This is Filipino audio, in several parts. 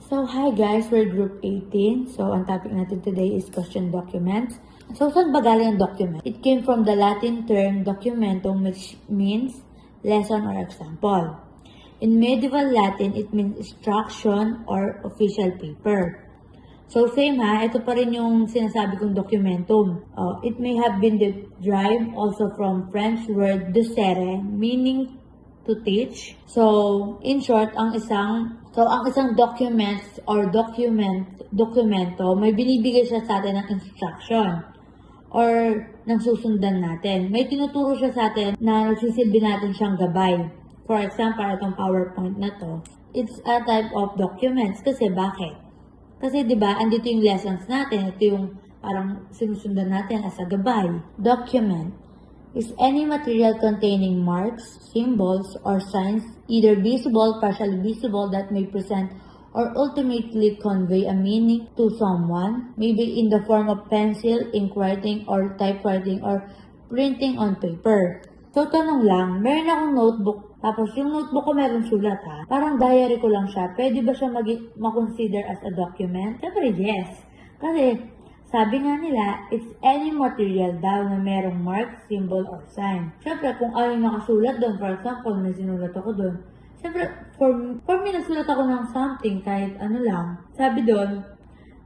So, hi guys, we're group 18. So, ang topic natin today is question documents. So, saan ba galing ang document? It came from the Latin term documentum, which means lesson or example. In medieval Latin, it means instruction or official paper. So, same ha, ito pa rin yung sinasabi kong documentum. It may have been derived also from French word docere, meaning to teach. So, in short, ang isang documents or dokumento, may binibigay siya sa atin ng instruction or ng susundan natin. May tinuturo siya sa atin na nagsisilbi natin siyang gabay. For example, itong PowerPoint na to, it's a type of documents. Kasi bakit? Kasi 'di ba, andito yung lessons natin, ito yung parang sinusundan natin as a gabay. Document is any material containing marks, symbols, or signs, either visible, partially visible, that may present or ultimately convey a meaning to someone, maybe in the form of pencil, ink writing, or typewriting, or printing on paper. So, tanong lang, meron akong notebook, tapos yung notebook ko meron sulat ha. Parang diary ko lang siya. Pwede ba siya ma-consider as a document? Siyempre, yes. Kasi, sabi nga nila, it's any material daw na merong mark, symbol, or sign. Siyempre, kung ano yung nakasulat doon, for example, may sinulat ako doon. Siyempre, for me, nagsulat ako ng something, kahit ano lang. Sabi doon,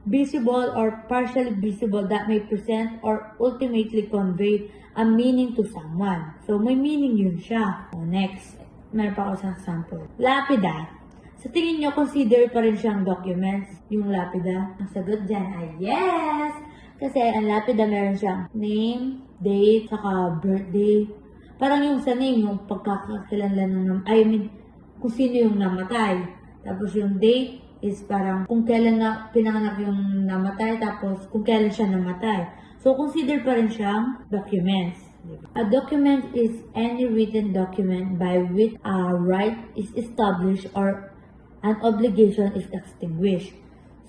visible or partially visible that may present or ultimately convey a meaning to someone. So, may meaning yun siya. Next, meron pa ako sa example. Lapida. Sa tingin nyo, consider pa rin siyang documents, yung lapida? Ang sagot dyan ay yes! Kasi ang lapida meron siyang name, date, saka birthday. Parang yung sa name, yung pagkakakilanlan kung sino yung namatay. Tapos yung date is parang kung kailan na pinanganak yung namatay, tapos kung kailan siya namatay. So, consider pa rin siyang documents. A document is any written document by which a right is established or an obligation is extinguished.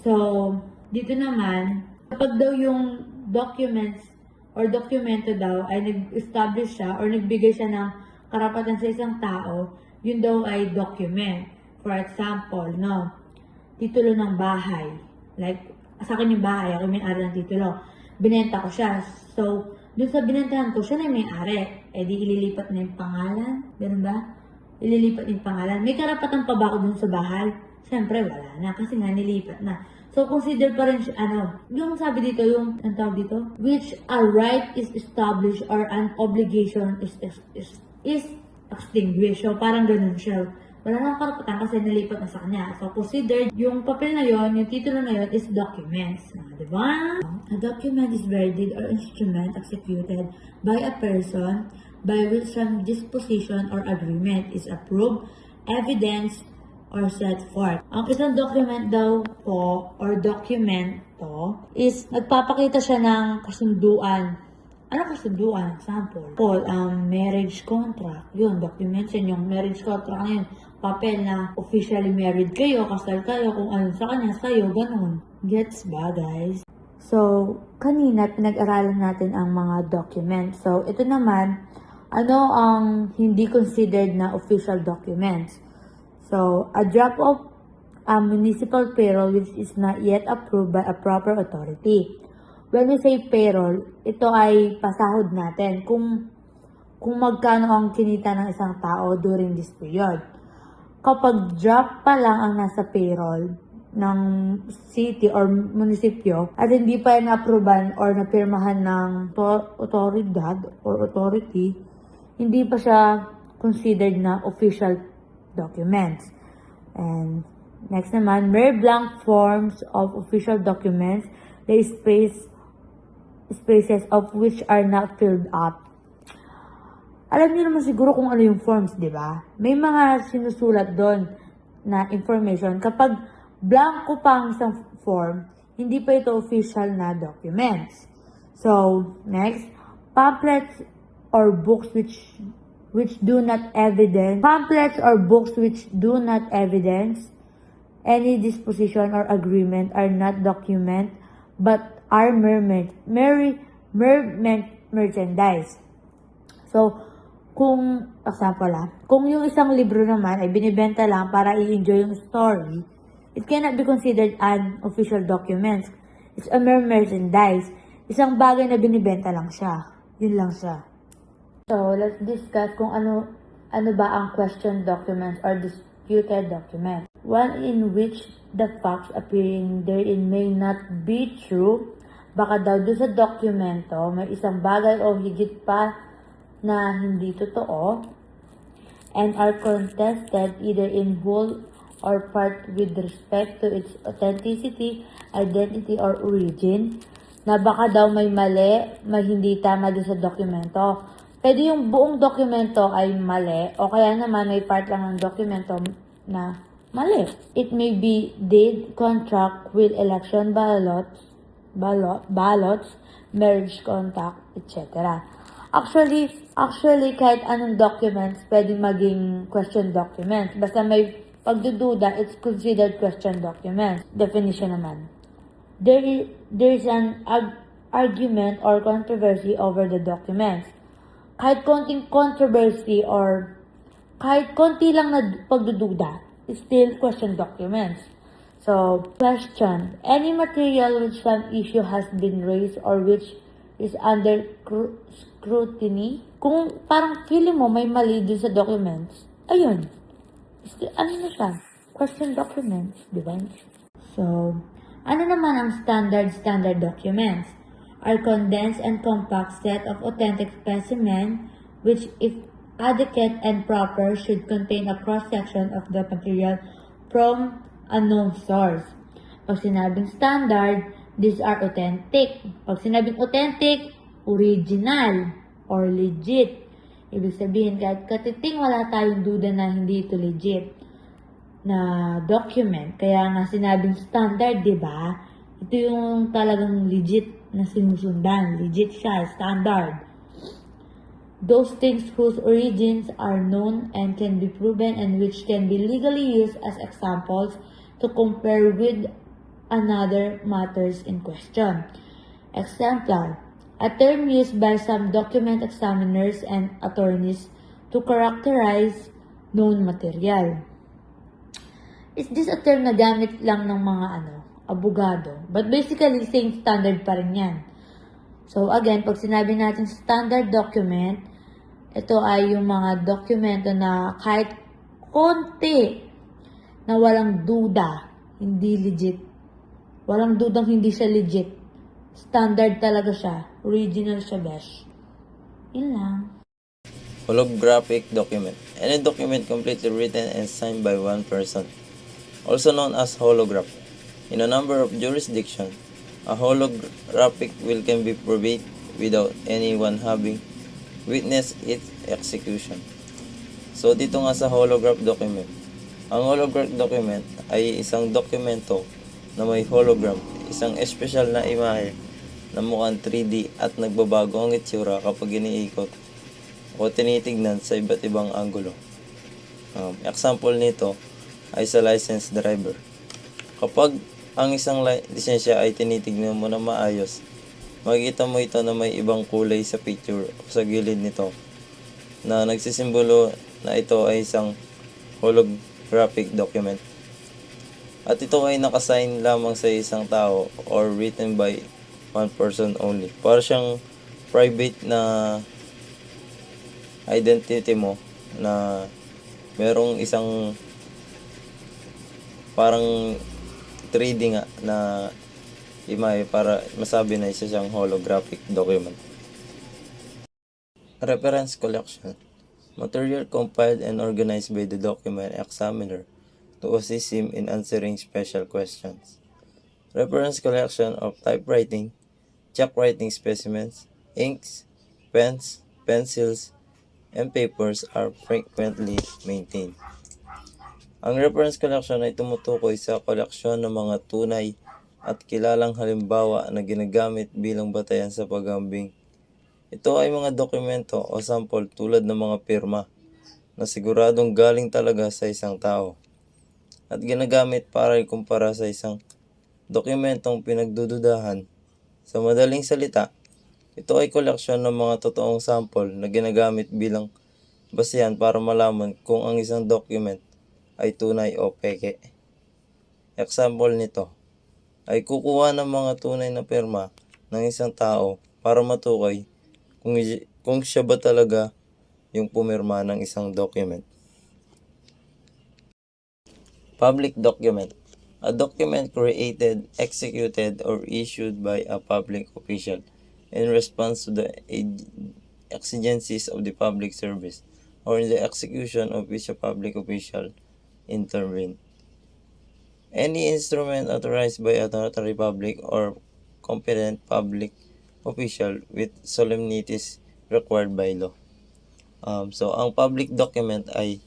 So, dito naman, kapag daw yung documents or dokumento daw ay nag-establish siya or nagbigay siya ng karapatan sa isang tao, yun daw ay document. For example, titulo ng bahay. Like, sa akin yung bahay, ako may-ari ng titulo. Binenta ko siya. So, dun sa binentahan ko, siya na yung may-ari. Eh di ililipat na yung pangalan. Ganun ba? Ililipat yung pangalan. May karapatan pa ba ako dun sa bahay? Siyempre, wala na. Kasi nga, nilipat na. So, consider pa rin siya, yung sabi dito, ang tawag dito, which a right is established or an obligation is extinguished. So, parang ganun siya. Wala nang karapatan kasi nalipat na sa kanya. So, consider yung papel na yon, yung titulo na yon is documents. Diba? A document is deed or instrument executed by a person by which some disposition or agreement is approved, evidence, or set forth. Ang isang document daw po, or documento, is nagpapakita siya ng kasunduan. Ano kasunduan? Example, marriage contract. Yun, documents yun. Yung marriage contract na yun. Papel na officially married kayo, kasal kayo, kung ano sa kanya, sa'yo, ganun. Gets ba, guys? So, kanina, pinag-aralan natin ang mga documents. So, ito naman, ano ang hindi considered na official documents? So, a draft of a municipal payroll which is not yet approved by a proper authority. When we say payroll, ito ay pasahod natin kung magkano ang kinita ng isang tao during this period. Kapag draft pa lang ang nasa payroll ng city or munisipyo at hindi pa na-approvean or napirmahan ng otoridad or authority, hindi pa siya considered na official documents. And next naman, mere blank forms of official documents, the spaces of which are not filled up. Alam niyo naman siguro kung ano yung forms, di ba? May mga sinusulat doon na information. Kapag blanco pa ang isang form, hindi pa ito official na documents. So, next, pamphlets or books which do not evidence any disposition or agreement are not document but are merchandise. So, kung yung isang libro naman ay binibenta lang para i-enjoy yung story, It cannot be considered an official document. It's a mere merchandise. Isang bagay na binibenta lang siya. Yun lang siya. So, let's discuss kung ano ba ang question documents or disputed documents. One in which the facts appearing therein may not be true. Baka daw doon sa dokumento may isang bagay o higit pa na hindi totoo and are contested either in whole or part with respect to its authenticity, identity, or origin, na baka daw may mali, may hindi tama dun sa dokumento. Pwede yung buong dokumento ay mali, o kaya naman may part lang ng dokumento na mali. It may be deed, contract, will, election, ballots, marriage contract, etc. Actually, kahit anong documents, pwede maging question documents. Basta may pagdududa, it's considered question documents. Definition naman. There is an argument or controversy over the documents. Kahit konting controversy or kahit konti lang na pagdududa, it's still question documents. So, question. Any material which some issue has been raised or which is under scrutiny. Kung parang feeling mo may mali dun sa documents, ayun. Ano na siya? Question documents, di ba? So, ano naman ang standard documents? Are condensed and compact set of authentic specimen which, if adequate and proper, should contain a cross-section of the material from a known source. Pag sinabing standard, these are authentic. Pag sinabing authentic, original or legit. Ibig sabihin, kahit katiting wala tayong duda na hindi ito legit na document. Kaya nga sinabing standard, di ba? Ito yung talagang legit na sinusundan. Legit siya, standard. Those things whose origins are known and can be proven and which can be legally used as examples to compare with another matters in question. Exemplar. A term used by some document examiners and attorneys to characterize known material. Is this a term na gamit lang ng mga abogado? But basically, same standard pa rin yan. So again, pag sinabi natin standard document, ito ay yung mga dokumento na kahit konti na walang duda, hindi legit. Walang dudang hindi siya legit. Standard talaga siya. Original siya, besh. Yun lang. Holographic document. Any document completely written and signed by one person, also known as holograph. In a number of jurisdictions, a holographic will can be probate without anyone having witnessed its execution. So dito nga sa holograph document, ang holograph document ay isang dokumento na may hologram, isang espesyal na imahe na mukhang 3D at nagbabago ang itsura kapag iniikot o tinitignan sa iba't ibang anggulo. Example nito ay sa license driver. Kapag ang isang lisensya ay tinitignan mo na maayos, makikita mo ito na may ibang kulay sa picture o sa gilid nito na nagsisimbolo na ito ay isang holographic document. At ito ay nakasign lamang sa isang tao or written by one person only. Para siyang private na identity mo na merong isang parang 3D nga na imahe para masabi na isa siyang holographic document. Reference collection. Material compiled and organized by the document examiner to assist him in answering special questions. Reference collection of typewriting, chalk writing specimens, inks, pens, pencils, and papers are frequently maintained. Ang reference collection ay tumutukoy sa koleksyon ng mga tunay at kilalang halimbawa na ginagamit bilang batayan sa pag-ambing. Ito ay mga dokumento o sample tulad ng mga pirma na siguradong galing talaga sa isang tao at ginagamit para ikumpara sa isang dokumentong pinagdududahan. Sa madaling salita, ito ay koleksyon ng mga totoong sample na ginagamit bilang basehan para malaman kung ang isang document ay tunay o peke. Example nito ay kukuha ng mga tunay na pirma ng isang tao para matukoy kung siya ba talaga yung pumirma ng isang document. Public document. A document created, executed, or issued by a public official in response to the exigencies of the public service or in the execution of which a public official intervened. Any instrument authorized by a notary public or competent public official with solemnities required by law. So, ang public document ay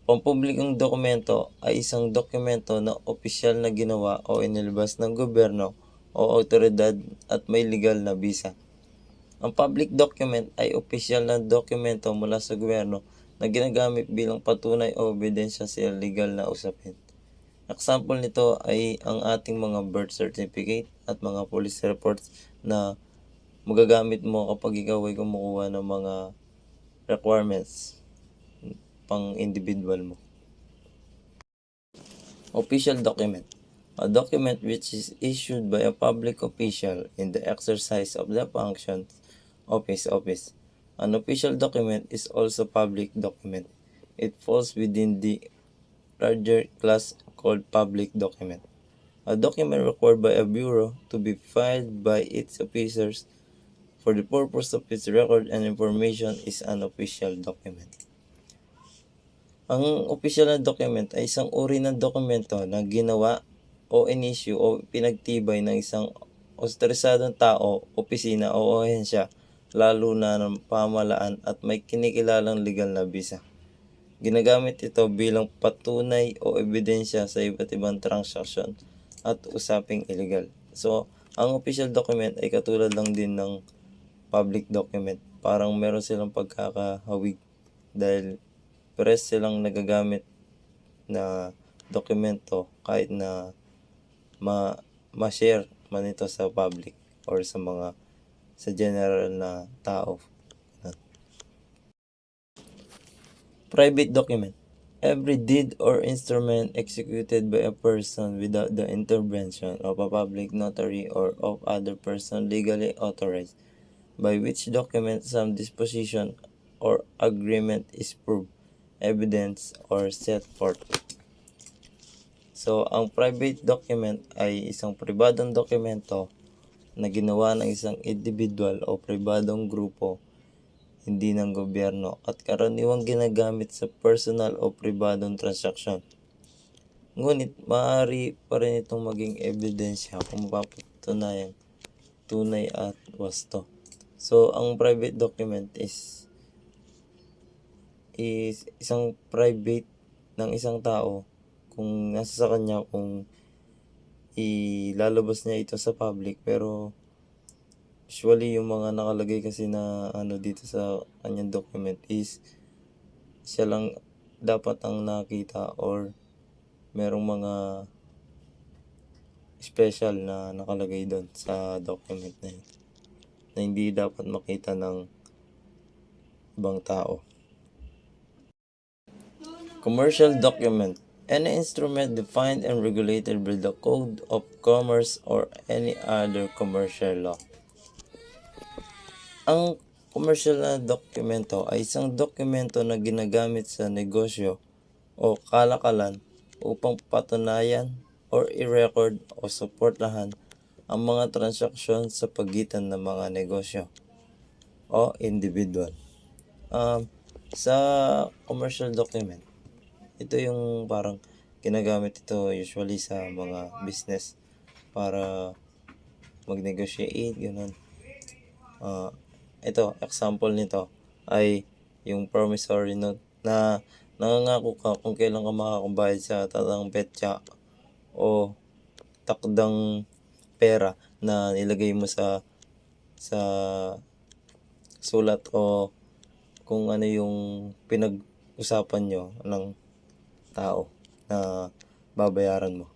pampublikong dokumento ay isang dokumento na opisyal na ginawa o inilabas ng gobyerno o otoridad at may legal na bisa. Ang public document ay opisyal na dokumento mula sa gobyerno na ginagamit bilang patunay o ebidensya sa legal na usapin. Example nito ay ang ating mga birth certificate at mga police reports na magagamit mo kapag ikaw ay kumukuha ng mga requirements pang individual mo. Official document. A document which is issued by a public official in the exercise of the functions of his office. An official document is also public document. It falls within the larger class called public document. A document required by a bureau to be filed by its officers for the purpose of its record and information is an official document. Ang official na document ay isang uri ng dokumento na ginawa o inisyu o pinagtibay ng isang otorisadong tao, opisina o ahensya, lalo na ng pamahalaan at may kinikilalang legal na bisa. Ginagamit ito bilang patunay o ebidensya sa iba't ibang transaksyon at usaping illegal. So, ang official document ay katulad lang din ng public document. Parang meron silang pagkakahawig dahil pares silang nagagamit na dokumento kahit na ma-share man ito sa public or sa general na tao. Private document. Every deed or instrument executed by a person without the intervention of a public notary or of other person legally authorized, by which document some disposition or agreement is proved, evidence, or set forth. So, ang private document ay isang pribadong dokumento na ginawa ng isang individual o pribadong grupo, hindi ng gobyerno, at karaniwang ginagamit sa personal o pribadong transaksyon. Ngunit, maaari pa rin itong maging ebidensya kung mapapatunayan tunay at wasto. So, ang private document is isang private ng isang tao kung nasa sa kanya kung ilalabas niya ito sa public, pero usually yung mga nakalagay kasi na dito sa kanyang document is siya lang dapat ang nakita or merong mga special na nakalagay doon sa document na yun na hindi dapat makita ng ibang tao. Commercial document. Any instrument defined and regulated by the Code of Commerce or any other commercial law. Ang commercial na dokumento ay isang dokumento na ginagamit sa negosyo o kalakalan upang patunayan or i-record o suportahan ang mga transaksyon sa pagitan ng mga negosyo o individual. Sa commercial document, ito yung parang ginagamit ito usually sa mga business para mag-negotiate, gano'n. Ito, example nito ay yung promissory note na nangangako ka kung kailan ka makakabayad sa tatang petsa o takdang pera na nilagay mo sa sulat o kung ano yung pinag-usapan nyo ng tao na babayaran mo.